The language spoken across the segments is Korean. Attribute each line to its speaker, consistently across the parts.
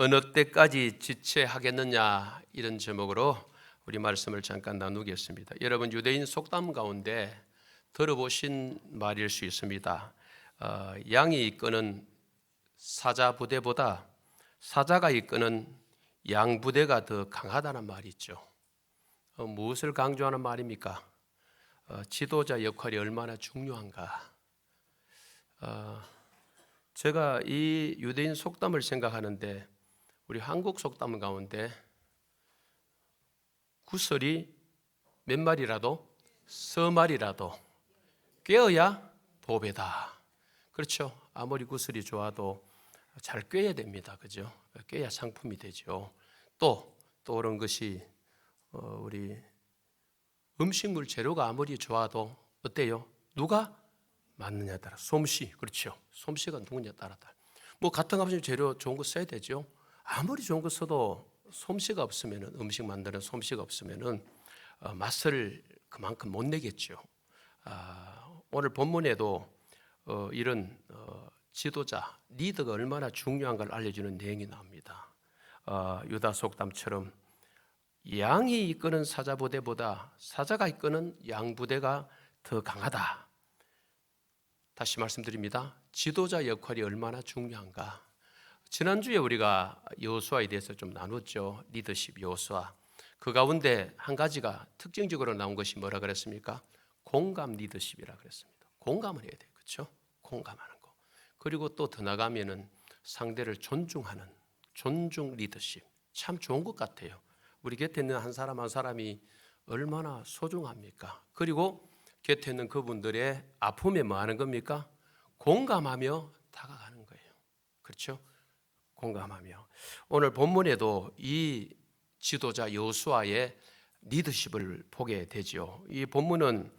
Speaker 1: 어느 때까지 지체하겠느냐, 이런 제목으로 우리 말씀을 잠깐 나누겠습니다. 여러분, 유대인 속담 가운데 들어보신 말일 수 있습니다. 양이 이끄는 사자 부대보다 사자가 이끄는 양 부대가 더 강하다는 말이 있죠. 무엇을 강조하는 말입니까? 지도자 역할이 얼마나 중요한가. 제가 이 유대인 속담을 생각하는데 우리 한국 속담 가운데 구설이 몇 마리라도 서말이라도 꿰어야 보배다. 그렇죠? 아무리 구설이 좋아도 잘 꿰야 됩니다. 그죠? 꿰야 상품이 되죠. 또 그런 것이 우리 음식물 재료가 아무리 좋아도 어때요? 누가 맞느냐에 따라 솜씨, 그렇죠? 솜씨가 누구냐에 따라 뭐 같은 값의 재료 좋은 거 써야 되죠. 아무리 좋은 거 써도 솜씨가 없으면, 음식 만드는 솜씨가 없으면 맛을 그만큼 못 내겠죠. 오늘 본문에도 이런 지도자, 리더가 얼마나 중요한 걸 알려주는 내용이 나옵니다. 유다 속담처럼 양이 이끄는 사자 부대보다 사자가 이끄는 양 부대가 더 강하다. 다시 말씀드립니다. 지도자 역할이 얼마나 중요한가. 지난주에 우리가 여호수아에 대해서 좀 나눴죠. 리더십 여호수아. 그 가운데 한 가지가 특징적으로 나온 것이 뭐라 그랬습니까? 공감 리더십이라 그랬습니다. 공감을 해야 돼요. 그렇죠? 공감하는 거. 그리고 또 더 나가면은 상대를 존중하는 존중 리더십. 참 좋은 것 같아요. 우리 곁에 있는 한 사람 한 사람이 얼마나 소중합니까? 그리고 곁에 있는 그분들의 아픔에 뭐 하는 겁니까? 공감하며 다가가는 거예요. 그렇죠? 공감하며. 오늘 본문에도 이 지도자 여호수아의 리더십을 보게 되죠. 이 본문은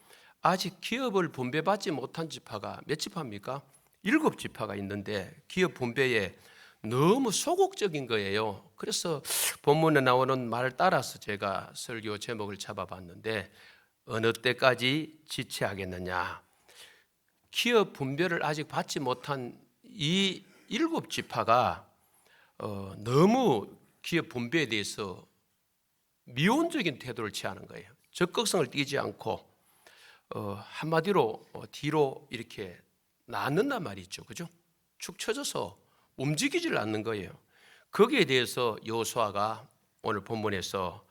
Speaker 1: 아직 기업을 분배받지 못한 지파가 몇 지파입니까? 7지파가 있는데 기업 분배에 너무 소극적인 거예요. 그래서 본문에 나오는 말을 따라서 제가 설교 제목을 잡아봤는데 어느 때까지 지체하겠느냐. 기업 분배를 아직 받지 못한 이 7지파가 너무 기업 분배에 대해서 미온적인 태도를 취하는 거예요. 적극성을 띠지 않고 한마디로 뒤로 이렇게 나앉는단 말이죠. 그죠? 축 처져서 움직이질 않는 거예요. 거기에 대해서 여호수아가 오늘 본문에서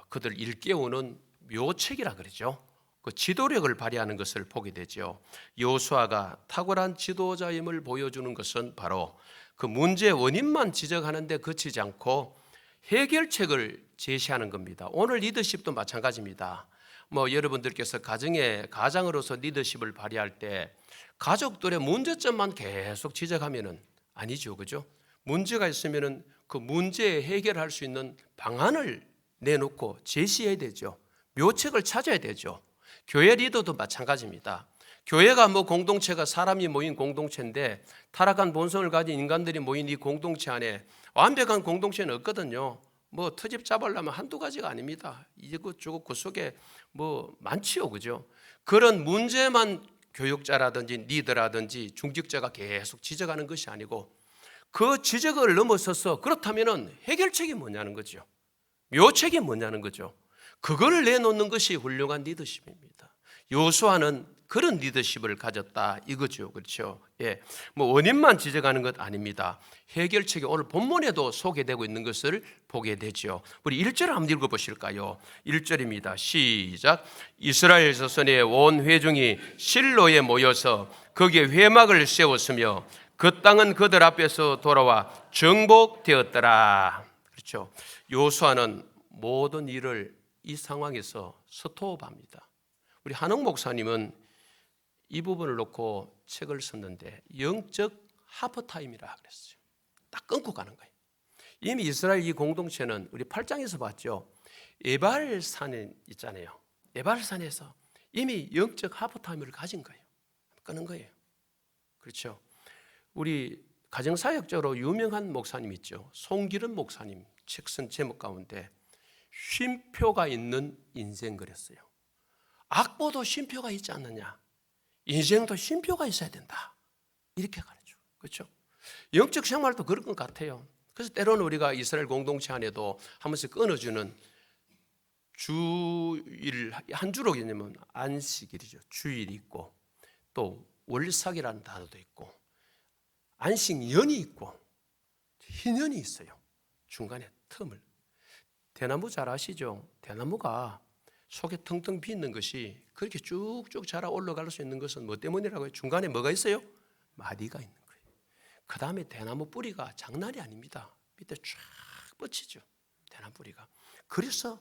Speaker 1: 그들 일깨우는 묘책이라 그러죠. 그 지도력을 발휘하는 것을 보게 되죠. 여호수아가 탁월한 지도자임을 보여주는 것은 바로 그 문제의 원인만 지적하는데 그치지 않고 해결책을 제시하는 겁니다. 오늘 리더십도 마찬가지입니다. 여러분들께서 가장으로서 리더십을 발휘할 때 가족들의 문제점만 계속 지적하면은 아니죠, 그죠? 문제가 있으면은 그 문제에 해결할 수 있는 방안을 내놓고 제시해야 되죠. 묘책을 찾아야 되죠. 교회 리더도 마찬가지입니다. 교회가 공동체가 사람이 모인 공동체인데 타락한 본성을 가진 인간들이 모인 이 공동체 안에 완벽한 공동체는 없거든요. 트집 잡으려면 한두 가지가 아닙니다. 이것저것 그 속에 많지요, 그죠? 그런 문제만 교육자라든지 리더라든지 중직자가 계속 지적하는 것이 아니고 그 지적을 넘어서서 그렇다면 해결책이 뭐냐는 거죠. 묘책이 뭐냐는 거죠. 그걸 내놓는 것이 훌륭한 리더십입니다. 여호수아는 그런 리더십을 가졌다 이거죠. 그렇죠? 예. 원인만 지적하는 것 아닙니다. 해결책이 오늘 본문에도 소개되고 있는 것을 보게 되죠. 우리 1절 한번 읽어 보실까요? 1절입니다. 시작. 이스라엘 자손의 온 회중이 실로에 모여서 거기에 회막을 세웠으며 그 땅은 그들 앞에서 돌아와 정복되었더라. 그렇죠? 여호수아는 모든 일을 이 상황에서 스톱합니다. 우리 한옥 목사님은 이 부분을 놓고 책을 썼는데 영적 하프타임이라 그랬어요. 딱 끊고 가는 거예요. 이미 이스라엘 이 공동체는 우리 8장에서 봤죠. 에발산에 있잖아요. 에발산에서 이미 영적 하프타임을 가진 거예요. 끊은 거예요. 그렇죠. 우리 가정사역적으로 유명한 목사님 있죠. 송기름 목사님 책 쓴 제목 가운데 쉼표가 있는 인생 그랬어요. 악보도 쉼표가 있지 않느냐. 인생도 쉼표가 있어야 된다. 이렇게 가르쳐. 그렇죠? 영적 생활도 그런 것 같아요. 그래서 때로는 우리가 이스라엘 공동체 안에도 한 번씩 끊어주는 주일, 한 주로 개념은 안식일이죠. 주일이 있고 또 월삭이라는 단어도 있고 안식년이 있고 희년이 있어요. 중간에 틈을. 대나무 잘 아시죠? 대나무가 속에 텅텅 비있는 것이 그렇게 쭉쭉 자라 올라갈 수 있는 것은 뭐 때문이라고 해요? 중간에 뭐가 있어요? 마디가 있는 거예요. 그 다음에 대나무 뿌리가 장난이 아닙니다. 밑에 쫙 뻗치죠. 대나무 뿌리가. 그래서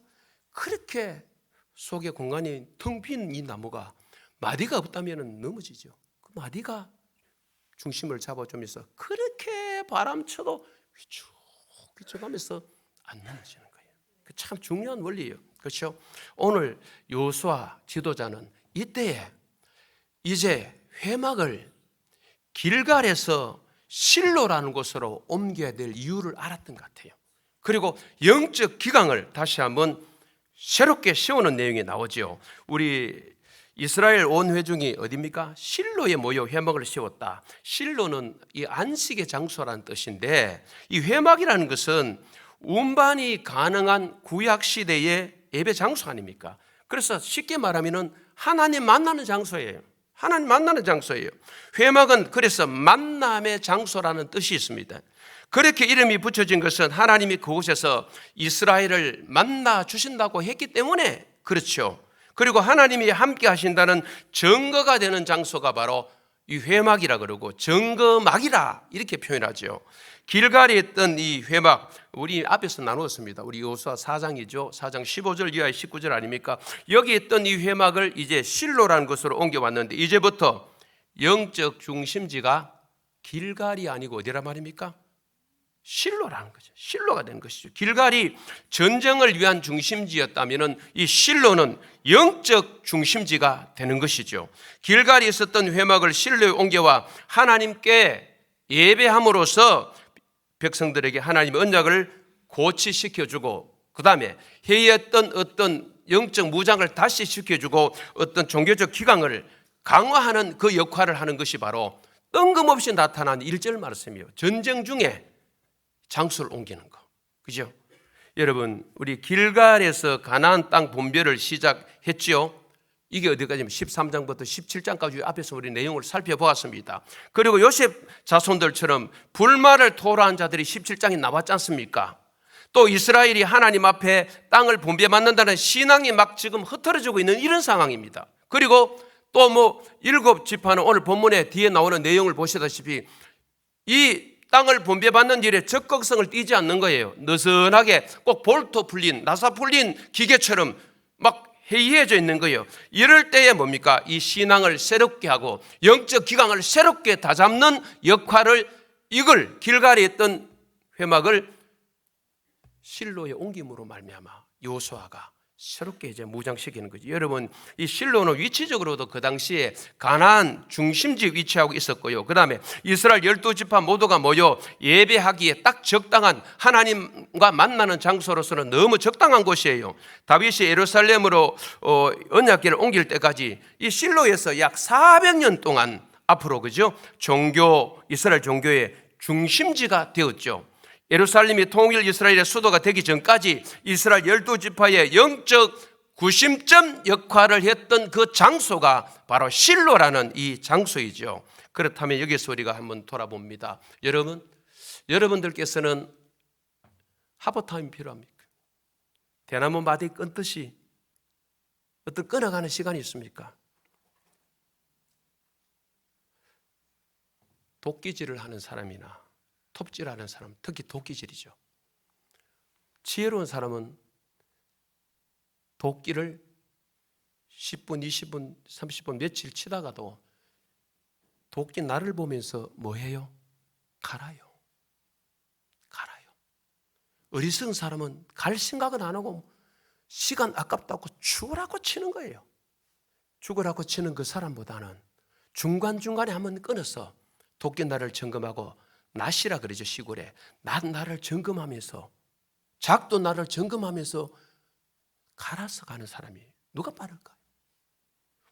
Speaker 1: 그렇게 속에 공간이 텅 빈 이 나무가 마디가 없다면 넘어지죠. 그 마디가 중심을 잡아주면서 그렇게 바람쳐도 휘쭉휘쭉하면서 안 넘어지는 거예요. 참 중요한 원리예요. 그렇죠? 오늘 여호수아 지도자는 이때에 이제 회막을 길갈에서 실로라는 곳으로 옮겨야 될 이유를 알았던 것 같아요. 그리고 영적 기강을 다시 한번 새롭게 세우는 내용이 나오죠. 우리 이스라엘 온 회중이 어디입니까? 실로에 모여 회막을 세웠다. 실로는 이 안식의 장소라는 뜻인데 이 회막이라는 것은 운반이 가능한 구약 시대의 예배 장소 아닙니까? 그래서 쉽게 말하면은 하나님 만나는 장소예요. 하나님 만나는 장소예요. 회막은 그래서 만남의 장소라는 뜻이 있습니다. 그렇게 이름이 붙여진 것은 하나님이 그곳에서 이스라엘을 만나 주신다고 했기 때문에 그렇죠. 그리고 하나님이 함께 하신다는 증거가 되는 장소가 바로 이 회막이라 그러고 증거막이라 이렇게 표현하죠. 길갈에 있던 이 회막, 우리 앞에서 나누었습니다. 우리 여호수아 4장이죠. 4장 15절 이하의 19절 아닙니까? 여기 있던 이 회막을 이제 실로라는 곳으로 옮겨왔는데 이제부터 영적 중심지가 길갈이 아니고 어디란 말입니까? 실로라는 거죠. 실로가 되는 것이죠. 길갈이 전쟁을 위한 중심지였다면 이 실로는 영적 중심지가 되는 것이죠. 길갈이 있었던 회막을 실로에 옮겨와 하나님께 예배함으로써 백성들에게 하나님의 언약을 고치시켜주고 그 다음에 해이했던 어떤 영적 무장을 다시 시켜주고 어떤 종교적 기강을 강화하는 그 역할을 하는 것이 바로 뜬금없이 나타난 1절 말씀이에요. 전쟁 중에 장소를 옮기는 거. 그죠? 여러분, 우리 길갈에서 가나안 땅 분배를 시작했지요. 이게 어디까지면 13장부터 17장까지 앞에서 우리 내용을 살펴보았습니다. 그리고 요셉 자손들처럼 불말을 토로한 자들이 17장에 나왔지 않습니까? 또 이스라엘이 하나님 앞에 땅을 분배받는다는 신앙이 막 지금 흩어지고 있는 이런 상황입니다. 그리고 또 뭐 7지파는 오늘 본문에 뒤에 나오는 내용을 보시다시피 이 땅을 분배받는 일에 적극성을 띠지 않는 거예요. 느슨하게 꼭 볼트 풀린, 나사 풀린 기계처럼 막 해이해져 있는 거예요. 이럴 때에 뭡니까? 이 신앙을 새롭게 하고 영적 기강을 새롭게 다잡는 역할을 이걸 길갈에 있던 회막을 실로에 옮김으로 말미암아 여호수아가 새롭게 이제 무장시키는 거죠. 여러분, 이 실로는 위치적으로도 그 당시에 가나안 중심지 위치하고 있었고요. 그 다음에 이스라엘 12지파 모두가 모여 예배하기에 딱 적당한 하나님과 만나는 장소로서는 너무 적당한 곳이에요. 다윗이 예루살렘으로 언약궤를 옮길 때까지 이 실로에서 약 400년 동안 앞으로 그죠? 이스라엘 종교의 중심지가 되었죠. 예루살렘이 통일 이스라엘의 수도가 되기 전까지 이스라엘 12지파의 영적 구심점 역할을 했던 그 장소가 바로 실로라는 이 장소이죠. 그렇다면 여기서 우리가 한번 돌아봅니다. 여러분들께서는 하버타임이 필요합니까? 대나무 마디 끊듯이 어떤 끊어가는 시간이 있습니까? 도끼질을 하는 사람이나 톱질하는 사람, 특히 도끼질이죠. 지혜로운 사람은 도끼를 10분, 20분, 30분, 며칠 치다가도 도끼 날을 보면서 뭐 해요? 갈아요. 어리석은 사람은 갈 생각은 안 하고 시간 아깝다고 죽으라고 치는 거예요. 죽으라고 치는 그 사람보다는 중간중간에 한번 끊어서 도끼 날을 점검하고 낫이라 그러죠. 시골에 나를 점검하면서 작도 나를 점검하면서 갈아서 가는 사람이 누가 빠를까요?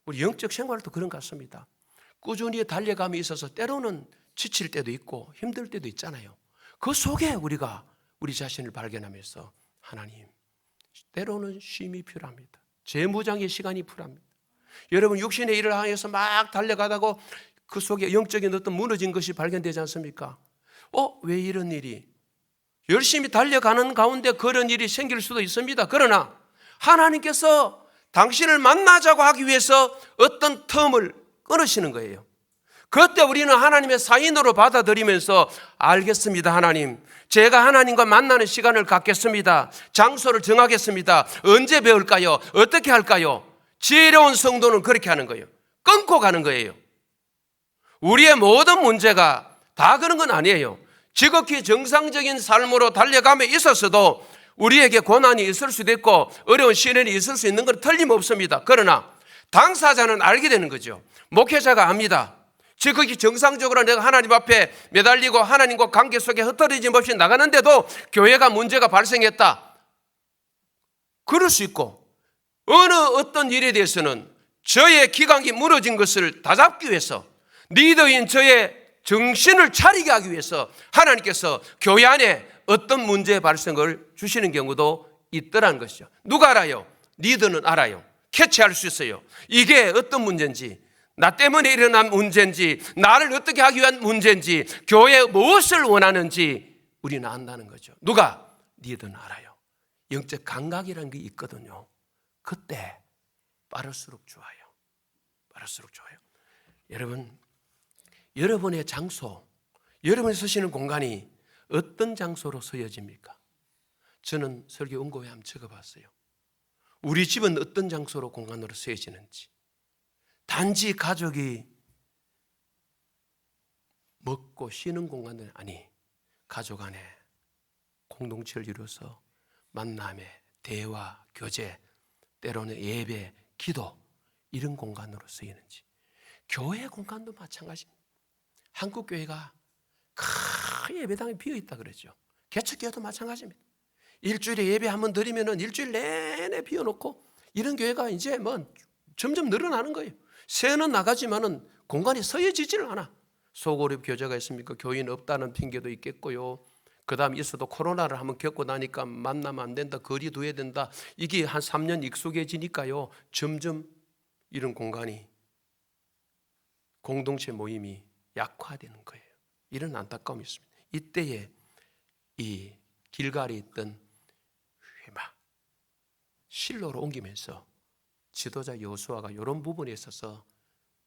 Speaker 1: 우리 영적 생활도 그런 것 같습니다. 꾸준히 달려감이 있어서 때로는 지칠 때도 있고 힘들 때도 있잖아요. 그 속에 우리가 우리 자신을 발견하면서 하나님, 때로는 쉼이 필요합니다. 재무장의 시간이 필요합니다. 여러분 육신의 일을 향해서 막 달려가다가 그 속에 영적인 어떤 무너진 것이 발견되지 않습니까? 왜 이런 일이? 열심히 달려가는 가운데 그런 일이 생길 수도 있습니다. 그러나 하나님께서 당신을 만나자고 하기 위해서 어떤 텀을 끊으시는 거예요. 그때 우리는 하나님의 사인으로 받아들이면서 알겠습니다. 하나님, 제가 하나님과 만나는 시간을 갖겠습니다. 장소를 정하겠습니다. 언제 배울까요? 어떻게 할까요? 지혜로운 성도는 그렇게 하는 거예요. 끊고 가는 거예요. 우리의 모든 문제가 다 그런 건 아니에요. 지극히 정상적인 삶으로 달려감에 있어서도 우리에게 고난이 있을 수도 있고 어려운 시련이 있을 수 있는 건 틀림없습니다. 그러나 당사자는 알게 되는 거죠. 목회자가 압니다. 지극히 정상적으로 내가 하나님 앞에 매달리고 하나님과 관계 속에 흩어짐 없이 나가는데도 교회가 문제가 발생했다. 그럴 수 있고 어떤 일에 대해서는 저의 기강이 무너진 것을 다잡기 위해서 리더인 저의 정신을 차리게 하기 위해서 하나님께서 교회 안에 어떤 문제의 발생을 주시는 경우도 있더라는 것이죠. 누가 알아요? 리더는 알아요. 캐치할 수 있어요. 이게 어떤 문제인지, 나 때문에 일어난 문제인지, 나를 어떻게 하기 위한 문제인지, 교회에 무엇을 원하는지 우리는 안다는 거죠. 누가? 리더는 알아요. 영적 감각이라는 게 있거든요. 그때 빠를수록 좋아요. 빠를수록 좋아요. 여러분, 여러분의 장소, 여러분이 서시는 공간이 어떤 장소로 서여집니까? 저는 설교 원고에 한번 적어봤어요. 우리 집은 어떤 장소로 공간으로 서여지는지. 단지 가족이 먹고 쉬는 공간은 아니, 가족 안에 공동체를 이루어서 만남의 대화, 교제, 때로는 예배, 기도, 이런 공간으로 쓰이는지. 교회 공간도 마찬가지입니다. 한국 교회가 큰 예배당이 비어있다 그러죠. 개척교회도 마찬가지입니다. 일주일에 예배 한번 드리면은 일주일 내내 비워놓고, 이런 교회가 이제 점점 늘어나는 거예요. 새는 나가지만은 공간이 서여지지를 않아. 소고립 교제가 있습니까? 교인 없다는 핑계도 있겠고요. 그 다음 있어도 코로나를 한번 겪고 나니까 만나면 안 된다, 거리 둬야 된다. 이게 한 3년 익숙해지니까요, 점점 이런 공간이, 공동체 모임이 약화되는 거예요. 이런 안타까움이 있습니다. 이때에 이 길갈에 있던 실로로 옮기면서 지도자 여호수아가 이런 부분에 있어서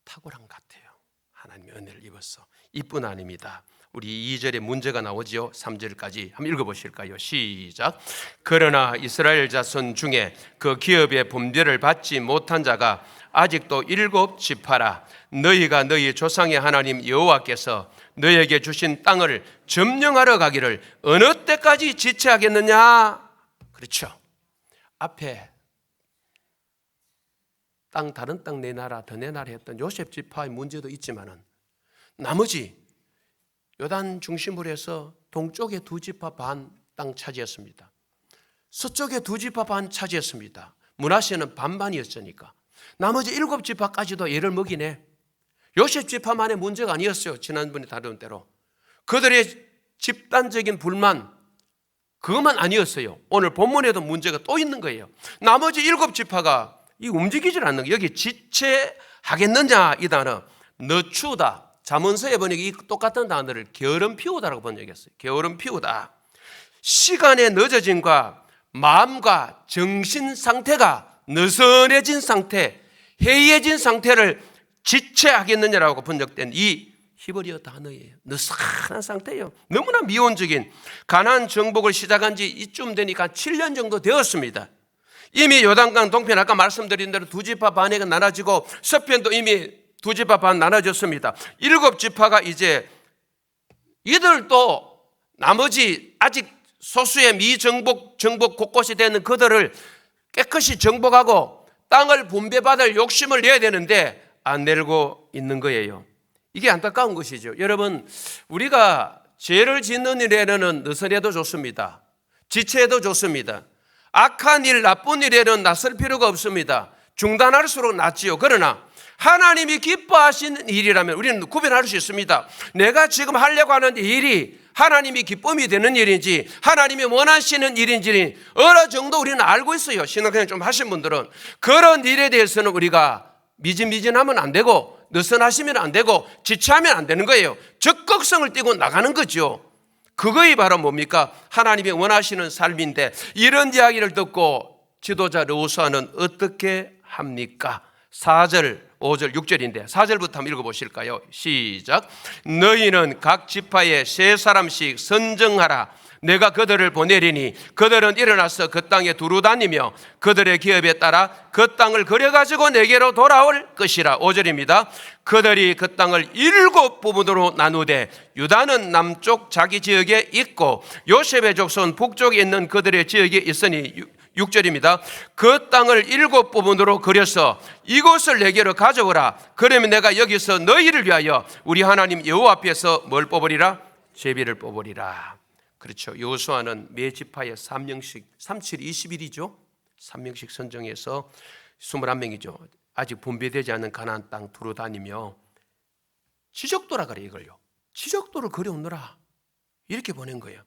Speaker 1: 탁월한 것 같아요. 하나님의 은혜를 입어서. 이뿐 아닙니다. 우리 2절에 문제가 나오죠. 3절까지 한번 읽어보실까요? 시작. 그러나 이스라엘 자손 중에 그 기업의 분별을 받지 못한 자가 아직도 7지파라. 너희가 너희 조상의 하나님 여호와께서 너희에게 주신 땅을 점령하러 가기를 어느 때까지 지체하겠느냐? 그렇죠. 앞에 다른 땅 내놔라, 더 내놔라 했던 요셉 지파의 문제도 있지만은 나머지 요단 중심으로 해서 동쪽에 2지파 반 땅 차지했습니다. 서쪽에 2지파 반 차지했습니다. 므낫세는 반반이었으니까 나머지 7지파까지도 얘를 먹이네. 요셉 지파만의 문제가 아니었어요. 지난번에 다룬 대로 그들의 집단적인 불만, 그것만 아니었어요. 오늘 본문에도 문제가 또 있는 거예요. 나머지 7지파가 움직이질 않는 거예요. 여기 지체하겠느냐, 이 단어 너추다. 잠언서에 보니까 이 똑같은 단어를 게으름 피우다라고 번역했어요. 게으름 피우다. 시간의 늦어짐과 마음과 정신 상태가 느슨해진 상태, 해이해진 상태를 지체하겠느냐라고 번역된 이 히브리어 단어예요. 느슨한 상태예요. 너무나 미온적인. 가나안 정복을 시작한 지 이쯤 되니까 7년 정도 되었습니다. 이미 요단강 동편 아까 말씀드린 대로 2지파 반에가 나눠지고 서편도 이미 2지파 반 나눠졌습니다. 7지파가 이제 이들도 나머지 아직 소수의 미정복 곳곳이 되는 그들을 깨끗이 정복하고 땅을 분배받을 욕심을 내야 되는데 안 내고 있는 거예요. 이게 안타까운 것이죠. 여러분, 우리가 죄를 짓는 일에는 느슨해도 좋습니다. 지체해도 좋습니다. 악한 일, 나쁜 일에는 나설 필요가 없습니다. 중단할수록 낫지요. 그러나 하나님이 기뻐하시는 일이라면 우리는 구별할 수 있습니다. 내가 지금 하려고 하는 일이 하나님이 기쁨이 되는 일인지 하나님이 원하시는 일인지 어느 정도 우리는 알고 있어요. 신앙생활 좀 하신 분들은. 그런 일에 대해서는 우리가 미진미진하면 안 되고 느슨하시면 안 되고 지체하면 안 되는 거예요. 적극성을 띠고 나가는 거죠. 그것이 바로 뭡니까? 하나님이 원하시는 삶인데, 이런 이야기를 듣고 지도자 여호수아는 어떻게 합니까? 4절, 5절, 6절인데 4절부터 한번 읽어보실까요? 시작. 너희는 각 지파에 세 사람씩 선정하라. 내가 그들을 보내리니 그들은 일어나서 그 땅에 두루 다니며 그들의 기업에 따라 그 땅을 거려가지고 내게로 돌아올 것이라. 5절입니다. 그들이 그 땅을 7 부분으로 나누되 유다는 남쪽 자기 지역에 있고 요셉의 족속은 북쪽에 있는 그들의 지역에 있으니. 6절입니다. 그 땅을 7 부분으로 거려서 이곳을 내게로 가져오라. 그러면 내가 여기서 너희를 위하여 우리 하나님 여호와 앞에서 뭘 뽑으리라? 제비를 뽑으리라. 그렇죠. 여호수아는 매 지파에 3명씩, 37, 21이죠. 3명씩 선정해서 21명이죠. 아직 분배되지 않은 가나안 땅 두루 다니며 지적도라 그래. 이걸요, 지적도를 그려오느라 이렇게 보낸 거예요.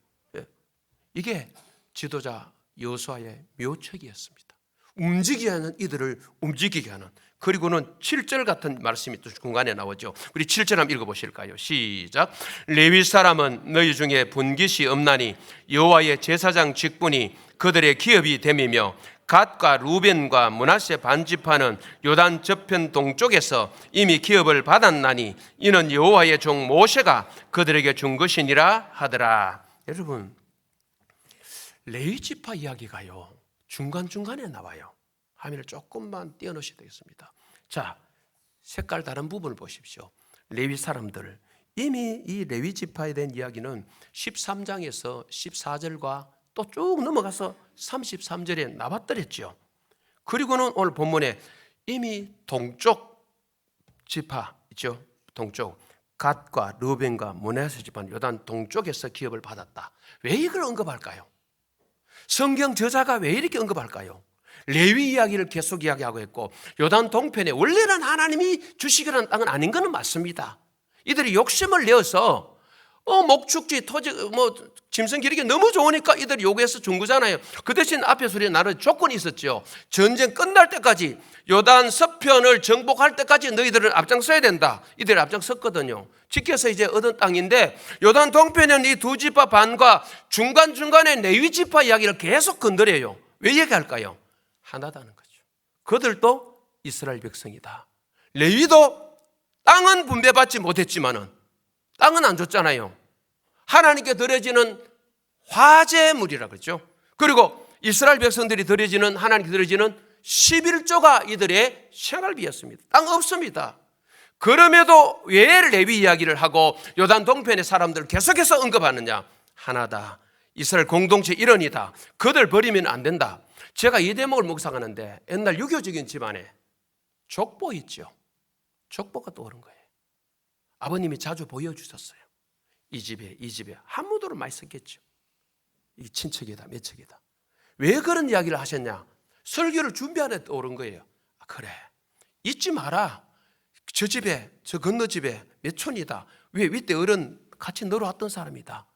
Speaker 1: 이게 지도자 여호수아의 묘책이었습니다. 움직이게 하는 이들을 움직이게 하는. 그리고는 7절 같은 말씀이 또 중간에 나오죠. 우리 7절 한번 읽어보실까요? 시작. 레위 사람은 너희 중에 분깃이 없나니 여호와의 제사장 직분이 그들의 기업이 됨이며 갓과 루벤과 므낫세 반지파는 요단 저편 동쪽에서 이미 기업을 받았나니 이는 여호와의 종 모세가 그들에게 준 것이니라 하더라. 여러분, 레위 지파 이야기가요 중간중간에 나와요. 화면을 조금만 띄워놓으셔야 되겠습니다. 자, 색깔 다른 부분을 보십시오. 레위 사람들, 이미 이 레위 지파에 대한 이야기는 13장에서 14절과 또 쭉 넘어가서 33절에 나왔더랬죠. 그리고는 오늘 본문에 이미 동쪽 지파 있죠. 동쪽 갓과 르벤과 므낫세 지파 요단 동쪽에서 기업을 받았다. 왜 이걸 언급할까요? 성경 저자가 왜 이렇게 언급할까요? 레위 이야기를 계속 이야기하고 있고 요단 동편에 원래는 하나님이 주시기로 한 땅은 아닌 것은 맞습니다. 이들이 욕심을 내어서 목축지, 토지, 짐승 기르기 너무 좋으니까 이들이 요구해서 준 거잖아요. 그 대신 앞에서 우리 나름 조건이 있었죠. 전쟁 끝날 때까지 요단 서편을 정복할 때까지 너희들은 앞장서야 된다. 이들이 앞장섰거든요. 지켜서 이제 얻은 땅인데 요단 동편에는 이 두 지파 반과 중간중간에 레위 지파 이야기를 계속 건드려요. 왜 얘기할까요? 하나다는 거죠. 그들도 이스라엘 백성이다. 레위도 땅은 분배받지 못했지만은 땅은 안 줬잖아요. 하나님께 드려지는 화제물이라 그러죠. 그리고 이스라엘 백성들이 드려지는, 하나님께 드려지는 11조가 이들의 생활비였습니다. 땅 없습니다. 그럼에도 왜 레위 이야기를 하고 요단 동편의 사람들을 계속해서 언급하느냐? 하나다. 이스라엘 공동체 일원이다. 그들 버리면 안 된다. 제가 이 대목을 묵상하는데 옛날 유교적인 집안에 족보 있죠. 족보가 떠오른 거예요. 아버님이 자주 보여주셨어요. 이 집에 한무도를 많이 썼겠죠. 이 친척이다 몇 척이다. 왜 그런 이야기를 하셨냐? 설교를 준비하는 데 떠오른 거예요. 그래, 잊지 마라. 저 집에, 저 건너 집에 몇 촌이다. 왜 윗대 어른 같이 놀아왔던 사람이다.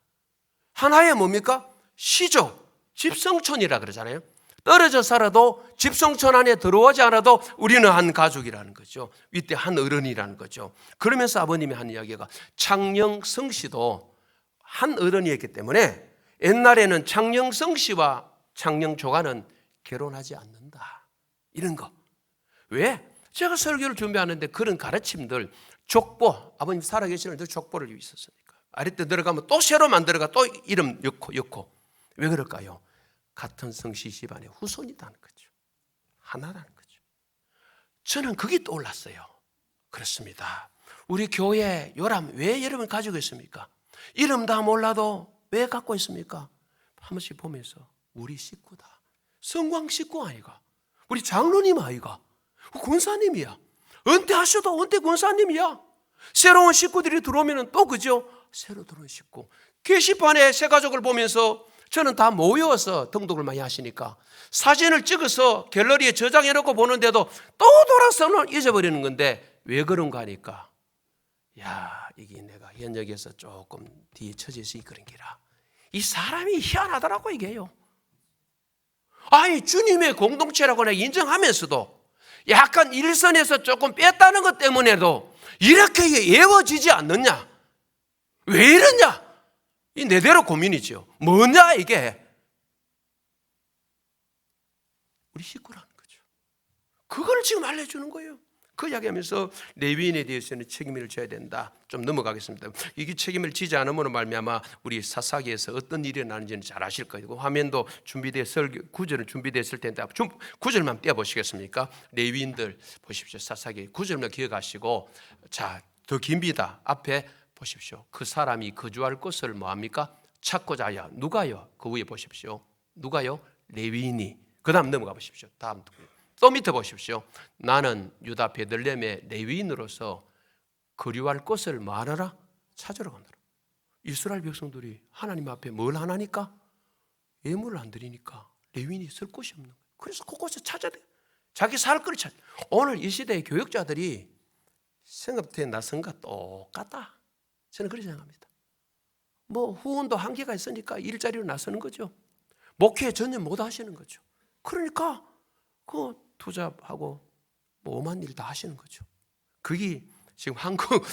Speaker 1: 하나의 뭡니까? 시족, 집성촌이라 그러잖아요. 떨어져 살아도 집성촌 안에 들어오지 않아도 우리는 한 가족이라는 거죠. 윗대 한 어른이라는 거죠. 그러면서 아버님이 한 이야기가 창녕성 씨도 한 어른이었기 때문에 옛날에는 창녕성 씨와 창녕조가는 결혼하지 않는다. 이런 거. 왜? 제가 설교를 준비하는데 그런 가르침들, 족보, 아버님 살아계시는 족보를 있었으니까. 아랫대 들어가면 또 새로 만들어가 또 이름 넣고. 왜 그럴까요? 같은 성씨 집안의 후손이라는 거죠. 하나라는 거죠. 저는 그게 떠올랐어요. 그렇습니다. 우리 교회 요람 왜 여러분 가지고 있습니까? 이름 다 몰라도 왜 갖고 있습니까? 한 번씩 보면서 우리 식구다. 성광 식구 아이가. 우리 장로님 아이가. 권사님이야. 은퇴하셔도 은퇴 권사님이야. 새로운 식구들이 들어오면 또 그죠? 새로 들어온 식구. 게시판에 새 가족을 보면서 저는 다 모여서 등록을 많이 하시니까 사진을 찍어서 갤러리에 저장해놓고 보는데도 또 돌아서는 잊어버리는 건데 왜 그런가 하니까 야, 이게 내가 현역에서 조금 뒤에 처져서 그런 기라. 이 사람이 희한하더라고 이게요. 아니 주님의 공동체라고 내가 인정하면서도 약간 일선에서 조금 뺐다는 것 때문에도 이렇게 예워지지 않느냐? 왜 이러냐? 이 내대로 고민이죠. 뭐냐 이게? 우리 식구라는 거죠. 그걸 지금 알려주는 거예요. 그 이야기하면서 레위인에 대해서는 책임을 져야 된다. 좀 넘어가겠습니다. 이게 책임을 지지 않으므로 말미암아 우리 사사기에서 어떤 일이 나는지는 잘 아실 거예요. 화면도 구절은 준비됐을 텐데 구절만 떼어보시겠습니까? 레위인들 보십시오. 사사기 구절만 기억하시고, 자, 더 깁니다. 앞에 보십시오. 그 사람이 거주할 곳을 뭐합니까? 찾고자 하여. 누가요? 그 위에 보십시오. 누가요? 레위인이. 그 다음 넘어가 보십시오. 다음 또 밑에 보십시오. 나는 유다 베들레헴의 레위인으로서 거류할 곳을 뭐하느라? 찾으러 가느라. 이스라엘 백성들이 하나님 앞에 뭘 하나니까? 예물을 안 드리니까 레위인이 쓸 곳이 없는 거예요. 그래서 그곳에 찾아야 돼요. 자기 살 거를 찾아. 오늘 이 시대의 교육자들이 생업대에 나선 것 똑같다. 저는 그렇게 생각합니다. 뭐 후원도 한계가 있으니까 일자리로 나서는 거죠. 목회에 전혀 못 하시는 거죠. 그러니까 그 투잡하고 뭐 오만 일 다 하시는 거죠. 그게 지금 한국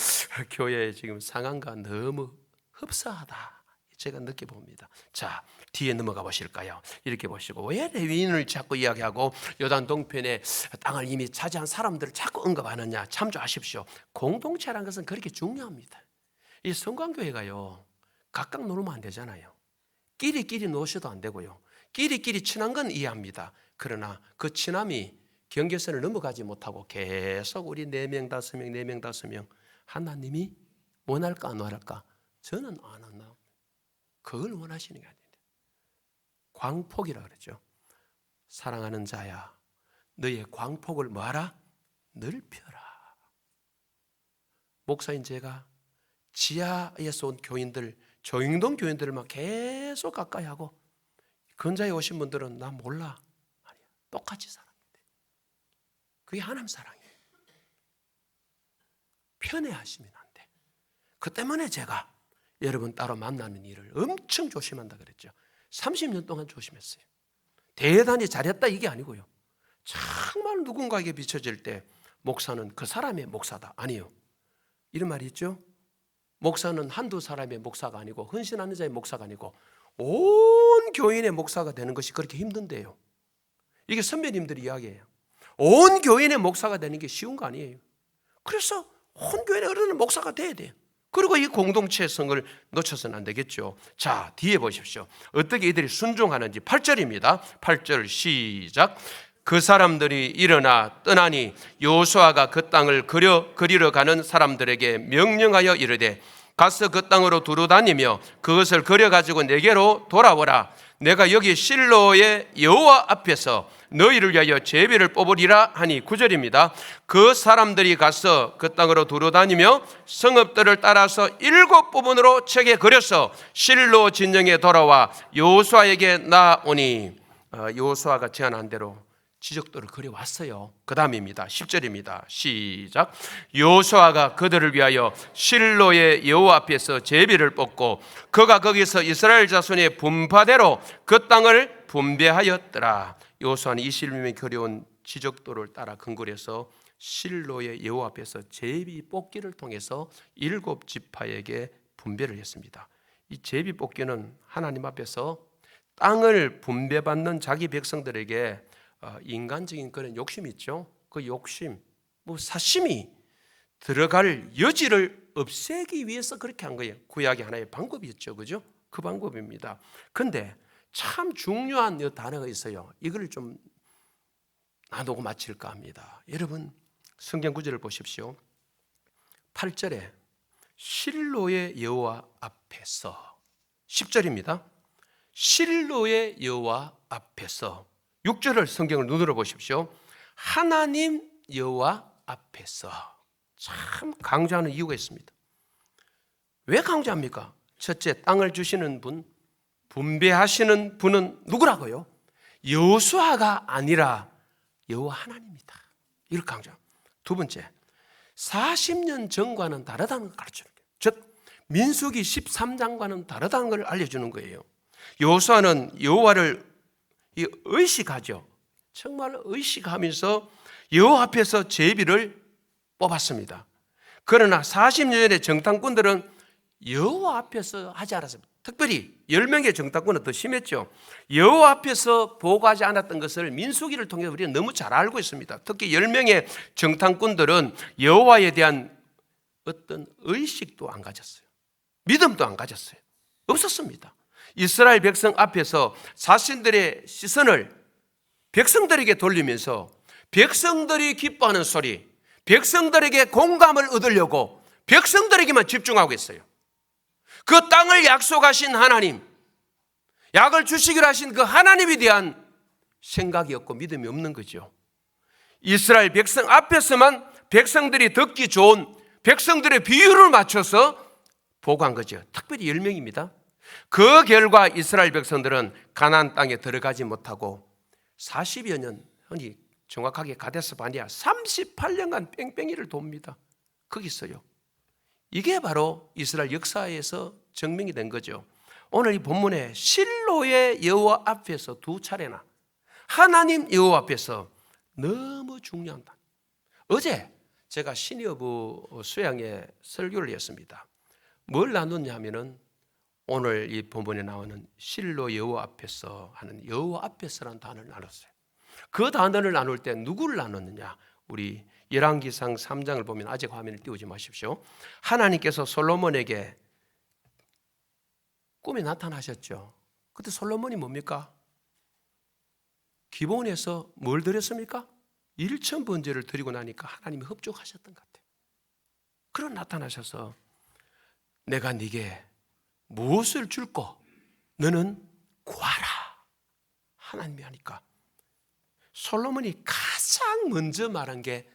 Speaker 1: 교회의 지금 상황과 너무 흡사하다. 제가 느껴봅니다. 자, 뒤에 넘어가 보실까요? 이렇게 보시고, 왜 레위인을 자꾸 이야기하고 요단 동편에 땅을 이미 차지한 사람들을 자꾸 언급하느냐? 참조하십시오. 공동체라는 것은 그렇게 중요합니다. 이 성광교회가요, 각각 놀면 안 되잖아요. 끼리끼리 노셔도 안 되고요. 끼리끼리 친한 건 이해합니다. 그러나 그 친함이 경계선을 넘어가지 못하고 계속 우리 4명, 5명, 4명, 5명 하나님이 원할까 안 원할까? 저는 안 한다. 그걸 원하시는 게 아닌데. 광폭이라 그러죠. 사랑하는 자야, 너의 광폭을 뭐하라? 넓혀라. 목사인 제가 지하에서 온 교인들, 조영동 교인들을 막 계속 가까이 하고, 근자에 오신 분들은 나 몰라. 아니야. 똑같이 사랑인데. 그게 하나님 사랑이에요. 편애하시면 안 돼. 그 때문에 제가 여러분 따로 만나는 일을 엄청 조심한다 그랬죠. 30년 동안 조심했어요. 대단히 잘했다 이게 아니고요. 정말 누군가에게 비춰질 때 목사는 그 사람의 목사다. 아니요. 이런 말이 있죠. 목사는 한두 사람의 목사가 아니고, 헌신하는 자의 목사가 아니고 온 교인의 목사가 되는 것이 그렇게 힘든데요. 이게 선배님들이 이야기해요. 온 교인의 목사가 되는 게 쉬운 거 아니에요. 그래서 온 교인의 어른은 목사가 돼야 돼요. 그리고 이 공동체성을 놓쳐서는 안 되겠죠. 자, 뒤에 보십시오. 어떻게 이들이 순종하는지. 8절입니다. 8절 시작. 그 사람들이 일어나 떠나니 여호수아가 그 땅을 그리러 가는 사람들에게 명령하여 이르되, 가서 그 땅으로 두루 다니며 그것을 그려가지고 내게로 돌아오라. 내가 여기 실로의 여호와 앞에서 너희를 위하여 제비를 뽑으리라 하니. 9절입니다. 그 사람들이 가서 그 땅으로 두루 다니며 성읍들을 따라서 7부분으로 책에 그려서 실로 진영에 돌아와 여호수아에게 나오니. 여호수아가 제안한 대로 지적도를 그려왔어요. 그 다음입니다. 10절입니다. 시작. 여호수아가 그들을 위하여 실로의 여호와 앞에서 제비를 뽑고 그가 거기서 이스라엘 자손의 분파대로 그 땅을 분배하였더라. 여호수아는 이 실림에 그려온 지적도를 따라 근거해서 실로의 여호와 앞에서 제비 뽑기를 통해서 7지파에게 분배를 했습니다. 이 제비 뽑기는 하나님 앞에서 땅을 분배받는 자기 백성들에게 인간적인 그런 욕심이 있죠. 그 욕심, 사심이 들어갈 여지를 없애기 위해서 그렇게 한 거예요. 구약의 하나의 방법이었죠. 그죠? 그 방법입니다. 근데 참 중요한 단어가 있어요. 이걸 좀 나누고 마칠까 합니다. 여러분, 성경 구절을 보십시오. 8절에 실로의 여호와 앞에서, 10절입니다. 실로의 여호와 앞에서. 6절을 성경을 눈으로 보십시오. 하나님 여호와 앞에서. 참 강조하는 이유가 있습니다. 왜 강조합니까? 첫째, 땅을 주시는 분, 분배하시는 분은 누구라고요? 여호수아가 아니라 여호와 하나님이다. 이렇게 강조합니다. 두 번째, 40년 전과는 다르다는 걸 가르쳐주는 거예요. 즉 민수기 13장과는 다르다는 걸 알려주는 거예요. 여호수아는 여호와를 의식하죠. 정말 의식하면서 여호와 앞에서 제비를 뽑았습니다. 그러나 40년의 정탐꾼들은 여호와 앞에서 하지 않았습니다. 특별히 10명의 정탐꾼은 더 심했죠. 여호와 앞에서 보고하지 않았던 것을 민수기를 통해 우리는 너무 잘 알고 있습니다. 특히 10명의 정탐꾼들은 여호와에 대한 어떤 의식도 안 가졌어요. 믿음도 안 가졌어요. 없었습니다. 이스라엘 백성 앞에서 자신들의 시선을 백성들에게 돌리면서 백성들이 기뻐하는 소리, 백성들에게 공감을 얻으려고 백성들에게만 집중하고 있어요. 그 땅을 약속하신 하나님, 약을 주시기로 하신 그 하나님에 대한 생각이 없고 믿음이 없는 거죠. 이스라엘 백성 앞에서만 백성들이 듣기 좋은 백성들의 비율을 맞춰서 보고한 거죠. 특별히 10명입니다. 그 결과 이스라엘 백성들은 가나안 땅에 들어가지 못하고 40여 년, 아니 정확하게 가데스 바네아 38년간 뺑뺑이를 돕니다. 거기서요. 이게 바로 이스라엘 역사에서 증명이 된 거죠. 오늘 이 본문에 실로의 여호와 앞에서 두 차례나 하나님 여호와 앞에서 너무 중요한 단. 어제 제가 시니어부 수양회 설교를 했습니다. 뭘 나눴냐 하면은 오늘 이 본문에 나오는 실로 여호와 앞에서 하는 여호와 앞에서라는 단어를 나눴어요. 그 단어를 나눌 때 누구를 나눴느냐? 우리 열왕기상 3장을 보면 아직 화면을 띄우지 마십시오. 하나님께서 솔로몬에게 꿈에 나타나셨죠. 그때 솔로몬이 뭡니까? 기본에서 뭘 드렸습니까? 1천 번제를 드리고 나니까 하나님이 흡족하셨던 것 같아요. 그런 나타나셔서 내가 네게 무엇을 줄까? 너는 구하라. 하나님이 하니까 솔로몬이 가장 먼저 말한 게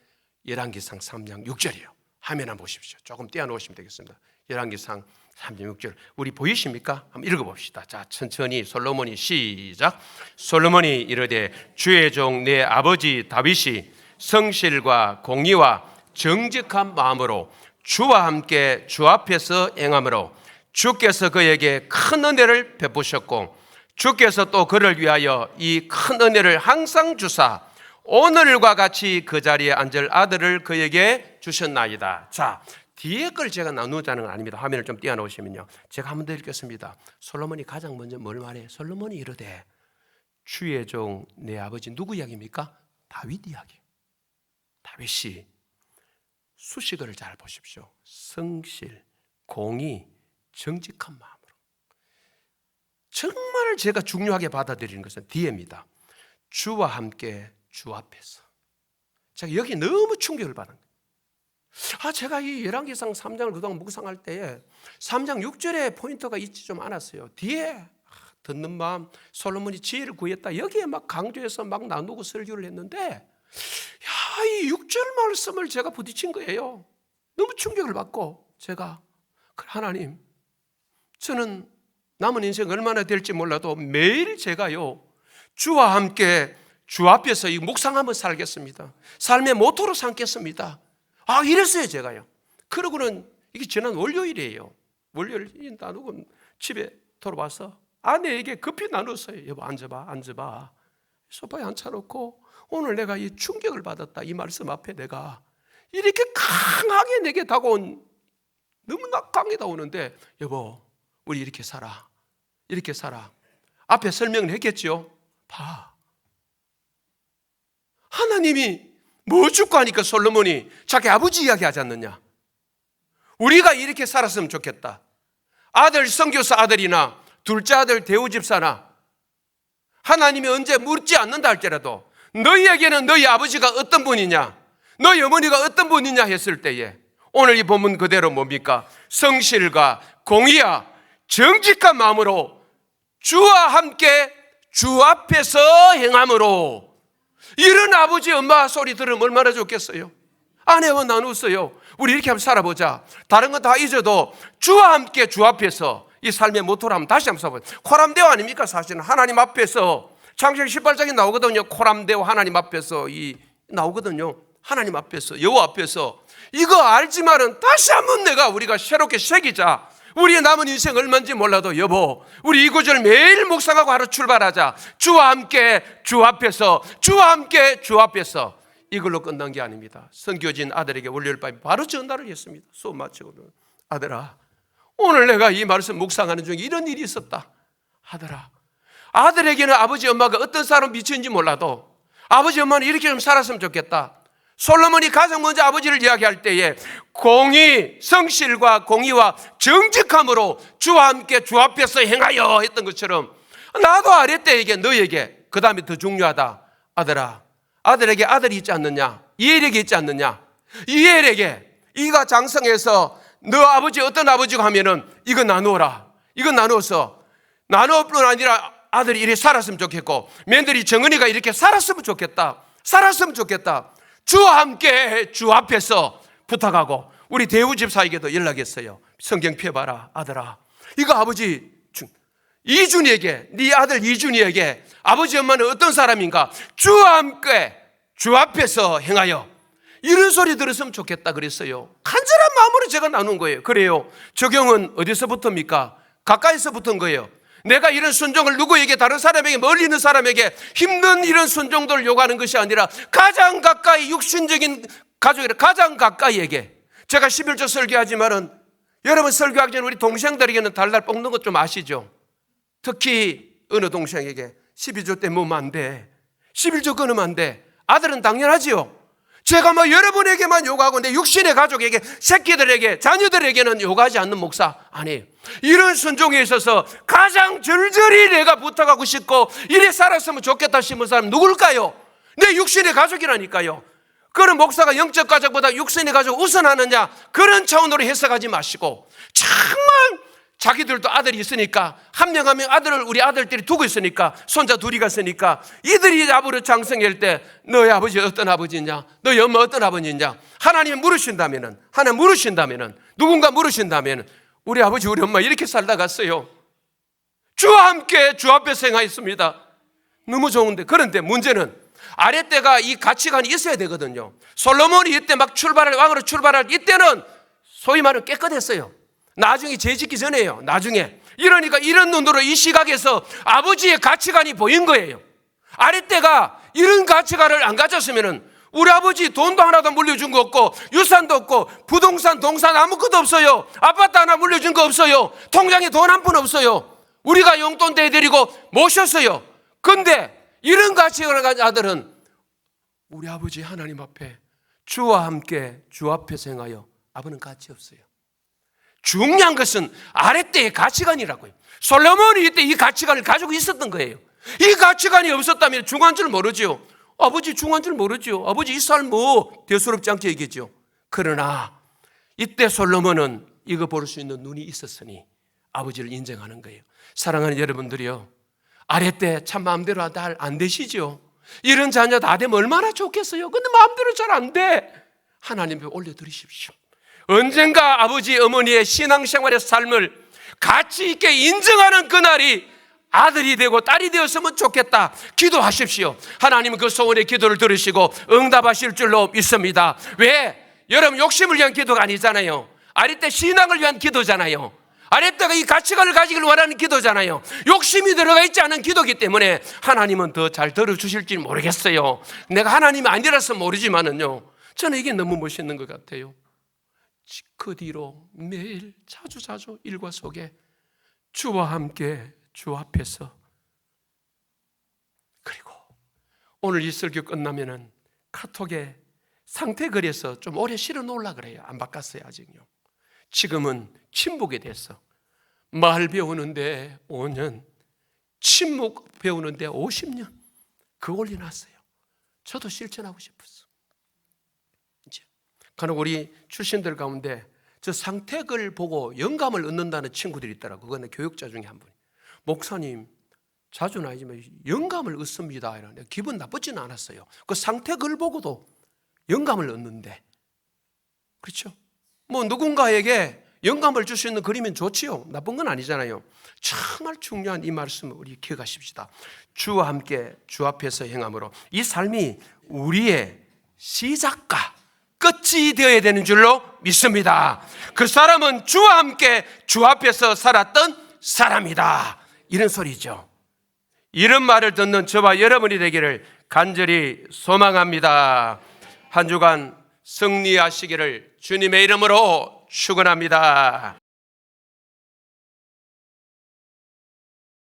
Speaker 1: 열왕기상 3장 6절이에요. 화면 한번 보십시오. 조금 떼어놓으시면 되겠습니다. 열왕기상 3장 6절. 우리 보이십니까? 한번 읽어봅시다. 자, 천천히 솔로몬이 시작. 솔로몬이 이르되 주의 종 내 아버지 다윗이 성실과 공의와 정직한 마음으로 주와 함께 주 앞에서 행함으로 주께서 그에게 큰 은혜를 베푸셨고 주께서 또 그를 위하여 이 큰 은혜를 항상 주사 오늘과 같이 그 자리에 앉을 아들을 그에게 주셨나이다. 자, 뒤에 걸 제가 나누자는 건 아닙니다. 화면을 좀 띄워놓으시면요. 제가 한 번 더 읽겠습니다. 솔로몬이 가장 먼저 뭘 말해? 솔로몬이 이르되 주의 종 내 아버지 누구 이야기입니까? 다윗 이야기. 다윗이 수식어를 잘 보십시오. 성실, 공의, 정직한 마음으로. 정말 제가 중요하게 받아들이는 것은 뒤에입니다. 주와 함께 주 앞에서. 제가 여기 너무 충격을 받은 거예요. 제가 이 열왕기상 3장을 그동안 묵상할 때에 3장 6절에 포인트가 있지 좀 않았어요. 뒤에 듣는 마음, 솔로몬이 지혜를 구했다. 여기에 막 강조해서 막 나누고 설교를 했는데 이 6절 말씀을 제가 부딪힌 거예요. 너무 충격을 받고 제가 하나님, 저는 남은 인생 얼마나 될지 몰라도 매일 제가요 주와 함께 주 앞에서 이 묵상하며 살겠습니다. 삶의 모토로 삼겠습니다. 이랬어요 제가요. 그러고는 이게 지난 월요일이에요. 월요일 나누고 집에 돌아와서 아내에게 급히 나눴어요. 여보 앉아봐. 소파에 앉혀놓고 오늘 내가 이 충격을 받았다. 이 말씀 앞에 내가 이렇게 강하게 내게 다가온, 너무나 강하게 다오는데 여보 우리 이렇게 살아. 앞에 설명을 했겠죠. 봐. 하나님이 뭐 줄까 하니까 솔로몬이 자기 아버지 이야기 하지 않느냐. 우리가 이렇게 살았으면 좋겠다. 아들 선교사 아들이나 둘째 아들 대우 집사나 하나님이 언제 묻지 않는다 할지라도 너희에게는 너희 아버지가 어떤 분이냐, 너희 어머니가 어떤 분이냐 했을 때에 오늘 이 본문 그대로 뭡니까? 성실과 공의와 정직한 마음으로 주와 함께 주 앞에서 행함으로. 이런 아버지 엄마 소리 들으면 얼마나 좋겠어요. 아내와 나눴어요. 우리 이렇게 한번 살아보자. 다른 건 다 잊어도 주와 함께 주 앞에서 이 삶의 모토를 한번 다시 한번 써보자. 코람데오 아닙니까? 사실은 하나님 앞에서 창세기 18장에 나오거든요. 코람데오 하나님 앞에서 이 나오거든요. 하나님 앞에서, 여호와 앞에서 이거 알지만은 다시 한번 우리가 새롭게 새기자. 우리의 남은 인생 얼마인지 몰라도 여보, 우리 이 구절 매일 묵상하고 하루 출발하자. 주와 함께 주 앞에서, 주와 함께 주 앞에서. 이걸로 끝난 게 아닙니다. 선교진 아들에게 월요일 밤에 바로 전달을 했습니다. 수업 마치고는. 아들아, 오늘 내가 이 말씀 묵상하는 중에 이런 일이 있었다. 아들아, 아들에게는 아버지 엄마가 어떤 사람 미쳤는지 몰라도 아버지 엄마는 이렇게 좀 살았으면 좋겠다. 솔로몬이 가장 먼저 아버지를 이야기할 때에 공의, 성실과 공의와 정직함으로 주와 함께 주 앞에서 행하여 했던 것처럼 나도 아랫때에게 너에게, 그 다음에 더 중요하다. 아들아, 아들에게 아들이 있지 않느냐? 이엘에게 있지 않느냐? 이엘에게 이가 장성해서 너 아버지 어떤 아버지가 하면은 이거 나누어라. 이거 나누어서 나누어 뿐 아니라 아들이 이렇게 살았으면 좋겠고 며느리 정은이가 이렇게 살았으면 좋겠다. 살았으면 좋겠다. 주와 함께 주 앞에서 부탁하고 우리 대우 집사에게도 연락했어요. 성경 펴봐라. 아들아, 이거 아버지 이준이에게, 네 아들 이준이에게 아버지 엄마는 어떤 사람인가? 주와 함께 주 앞에서 행하여. 이런 소리 들었으면 좋겠다 그랬어요. 간절한 마음으로 제가 나눈 거예요. 그래요. 적용은 어디서부터입니까? 가까이서 붙은 거예요. 내가 이런 순종을 누구에게, 다른 사람에게, 멀리 있는 사람에게 힘든 이런 순종들을 요구하는 것이 아니라 가장 가까이, 육신적인 가족이라 가장 가까이에게. 제가 11조 설교하지만은 여러분 설교하기 전에 우리 동생들에게는 달달 볶는 것 좀 아시죠? 특히 어느 동생에게 12조 때 뭐면 안 돼, 11조 끊으면 안 돼. 아들은 당연하지요. 제가 여러분에게만 요구하고 내 육신의 가족에게, 새끼들에게, 자녀들에게는 요구하지 않는 목사 아니에요. 이런 순종에 있어서 가장 절절히 내가 부탁하고 싶고 이래 살았으면 좋겠다 싶은 사람 누굴까요? 내 육신의 가족이라니까요. 그런 목사가 영적 가족보다 육신의 가족을 우선하느냐, 그런 차원으로 해석하지 마시고 정말 자기들도 아들이 있으니까 한 명 한 명 아들을, 우리 아들들이 두고 있으니까, 손자 둘이 갔으니까 이들이 앞으로 장성할 때 너희 아버지 어떤 아버지냐, 너희 엄마 어떤 아버지냐, 하나님 물으신다면은, 하나님 물으신다면은, 누군가 물으신다면은 우리 아버지 우리 엄마 이렇게 살다 갔어요. 주와 함께 주 앞에서 행하였습니다. 너무 좋은데, 그런데 문제는 아랫때가 이 가치관이 있어야 되거든요. 솔로몬이 이때 막 왕으로 출발할 이때는 소위 말하면 깨끗했어요. 나중에 죄 짓기 전에요. 나중에. 이러니까 이런 눈으로 이 시각에서 아버지의 가치관이 보인 거예요. 아랫때가 이런 가치관을 안 가졌으면은 우리 아버지 돈도 하나도 물려준 거 없고 유산도 없고 부동산, 동산 아무것도 없어요. 아파트 하나 물려준 거 없어요. 통장에 돈 한 푼 없어요. 우리가 용돈 대드리고 모셨어요. 근데 이런 가치관을 가진 아들은 우리 아버지 하나님 앞에 주와 함께 주 앞에서 행하여. 아버는 가치 없어요. 중요한 것은 아랫때의 가치관이라고요. 솔로몬이 이때 이 가치관을 가지고 있었던 거예요. 이 가치관이 없었다면 중요한 줄 모르죠. 아버지 중요한 줄 모르죠. 아버지 이 삶 대수롭지 않게 얘기했죠. 그러나 이때 솔로몬은 이거 볼 수 있는 눈이 있었으니 아버지를 인정하는 거예요. 사랑하는 여러분들이요, 아랫때 참 마음대로 안 되시죠? 이런 자녀 다 되면 얼마나 좋겠어요. 근데 마음대로 잘 안 돼. 하나님 앞에 올려드리십시오. 언젠가 아버지 어머니의 신앙생활의 삶을 가치 있게 인정하는 그날이 아들이 되고 딸이 되었으면 좋겠다. 기도하십시오. 하나님은 그 소원의 기도를 들으시고 응답하실 줄로 믿습니다. 왜? 여러분 욕심을 위한 기도가 아니잖아요. 아랫때 신앙을 위한 기도잖아요. 아랫때가 이 가치관을 가지길 원하는 기도잖아요. 욕심이 들어가 있지 않은 기도이기 때문에 하나님은 더 잘 들어주실지 모르겠어요. 내가 하나님이 아니라서 모르지만은요, 저는 이게 너무 멋있는 것 같아요. 그 뒤로 매일 자주 일과 속에 주와 함께 주 앞에서, 그리고 오늘 이 설교 끝나면은 카톡에 상태글에서 좀 오래 실어 놓으려고 그래요. 안 바꿨어요 아직요. 지금은 침묵에 대해서 말 배우는데 5년, 침묵 배우는데 50년 그거 올려놨어요. 저도 실천하고 싶었어. 간혹 우리 출신들 가운데 저 상택을 보고 영감을 얻는다는 친구들이 있더라고요. 그거는 교육자 중에 한 분이. 목사님, 자주는 아니지만 영감을 얻습니다. 이러는데 기분 나쁘지는 않았어요. 그 상택을 보고도 영감을 얻는데, 그렇죠? 누군가에게 영감을 줄 수 있는 그림은 좋지요. 나쁜 건 아니잖아요. 정말 중요한 이 말씀을 우리 기억하십시다. 주와 함께 주 앞에서 행함으로 이 삶이 우리의 시작과 끝이 되어야 되는 줄로 믿습니다. 그 사람은 주와 함께 주 앞에서 살았던 사람이다. 이런 소리죠. 이런 말을 듣는 저와 여러분이 되기를 간절히 소망합니다. 한 주간 승리하시기를 주님의 이름으로 축원합니다.